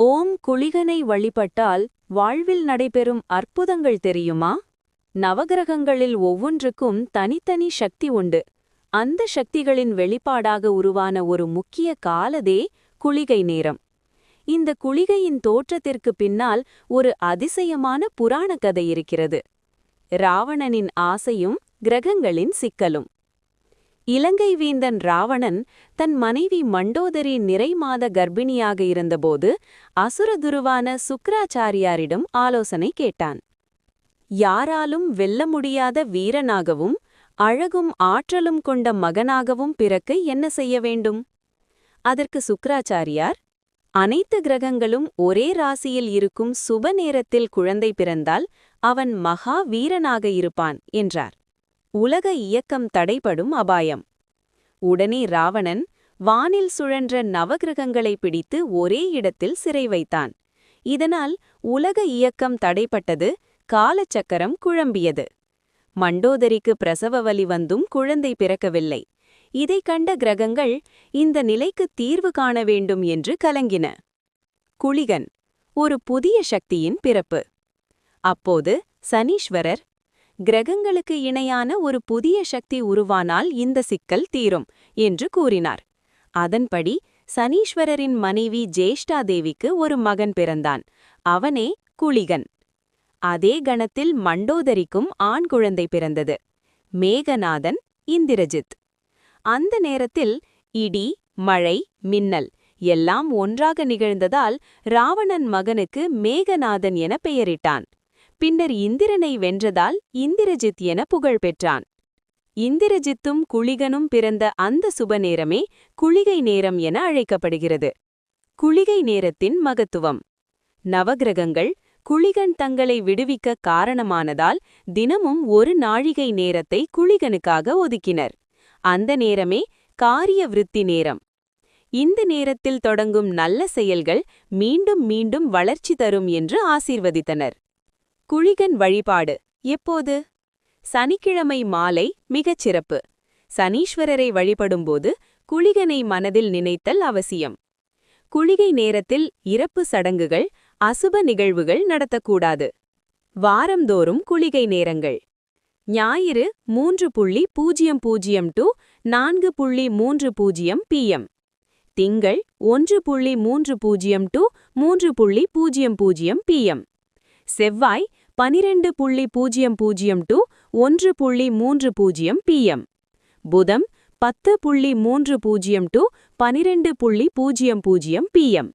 ஓம் குளிகனை வழிபட்டால் வாழ்வில் நடைபெறும் அற்புதங்கள் தெரியுமா? நவகிரகங்களில் ஒவ்வொன்றுக்கும் தனித்தனி சக்தி உண்டு. அந்த சக்திகளின் வெளிப்பாடாக உருவான ஒரு முக்கிய காலதே குளிகை நேரம். இந்த குளிகையின் தோற்றத்திற்கு பின்னால் ஒரு அதிசயமான புராண கதை இருக்கிறது. ராவணனின் ஆசையும் கிரகங்களின் சிக்கலும். இலங்கை வேந்தன் ராவணன் தன் மனைவி மண்டோதரி நிறைமாத கர்ப்பிணியாக இருந்தபோது அசுரதுருவான சுக்ராச்சாரியாரிடம் ஆலோசனை கேட்டான். யாராலும் வெல்ல முடியாத வீரனாகவும் அழகும் ஆற்றலும் கொண்ட மகனாகவும் பிறக்க என்ன செய்ய வேண்டும்? அதற்கு சுக்ராச்சாரியார், அனைத்து கிரகங்களும் ஒரே ராசியில் இருக்கும் சுப நேரத்தில் குழந்தை பிறந்தால் அவன் மகா வீரனாக இருப்பான் என்றார். உலக இயக்கம் தடைபடும் அபாயம். உடனே ராவணன் வானில் சுழன்ற நவகிரகங்களை பிடித்து ஒரே இடத்தில் சிறை வைத்தான். இதனால் உலக இயக்கம் தடைப்பட்டது, காலச்சக்கரம் குழம்பியது. மண்டோதரிக்கு பிரசவ வலி வந்தும் குழந்தை பிறக்கவில்லை. இதைக் கண்ட கிரகங்கள் இந்த நிலைக்கு தீர்வு காண வேண்டும் என்று கலங்கின. குளிகன், ஒரு புதிய சக்தியின் பிறப்பு. அப்போது சனீஸ்வரர், கிரகங்களுக்கு இணையான ஒரு புதிய சக்தி உருவானால் இந்த சிக்கல் தீரும் என்று கூறினார். அதன்படி சனீஸ்வரரின் மனைவி ஜேஷ்டாதேவிக்கு ஒரு மகன் பிறந்தான். அவனே குளிகன். அதே கணத்தில் மண்டோதரிக்கும் ஆண் குழந்தை பிறந்தது. மேகநாதன், இந்திரஜித். அந்த நேரத்தில் இடி, மழை, மின்னல் எல்லாம் ஒன்றாக நிகழ்ந்ததால் ராவணன் மகனுக்கு மேகநாதன் என பெயரிட்டான். பின்னர் இந்திரனை வென்றதால் இந்திரஜித் என புகழ் பெற்றான். இந்திரஜித்தும் குளிகனும் பிறந்த அந்த சுப நேரமே குளிகை நேரம் என அழைக்கப்படுகிறது. குளிகை நேரத்தின் மகத்துவம். நவகிரகங்கள் குளிகன் தங்களை விடுவிக்க காரணமானதால் தினமும் ஒரு நாழிகை நேரத்தை குளிகனுக்காக ஒதுக்கினர். அந்த நேரமே காரிய விருத்தி நேரம். இந்த நேரத்தில் தொடங்கும் நல்ல செயல்கள் மீண்டும் மீண்டும் வளர்ச்சி தரும் என்று ஆசீர்வதித்தனர். குளிகன் வழிபாடு எப்போது? சனிக்கிழமை மாலை மிகச் சிறப்பு. சனீஸ்வரரை வழிபடும்போது குளிகனை மனதில் நினைத்தல் அவசியம். குளிகை நேரத்தில் இறப்பு சடங்குகள், அசுப நிகழ்வுகள் நடத்தக்கூடாது. வாரந்தோறும் குளிகை நேரங்கள். ஞாயிறு 3:00 to 4:30 PM. திங்கள் 1:30 to 3:00 PM. செவ்வாய் 12:00 to 1:30 PM. புதன் 10:30 to 12:00 PM.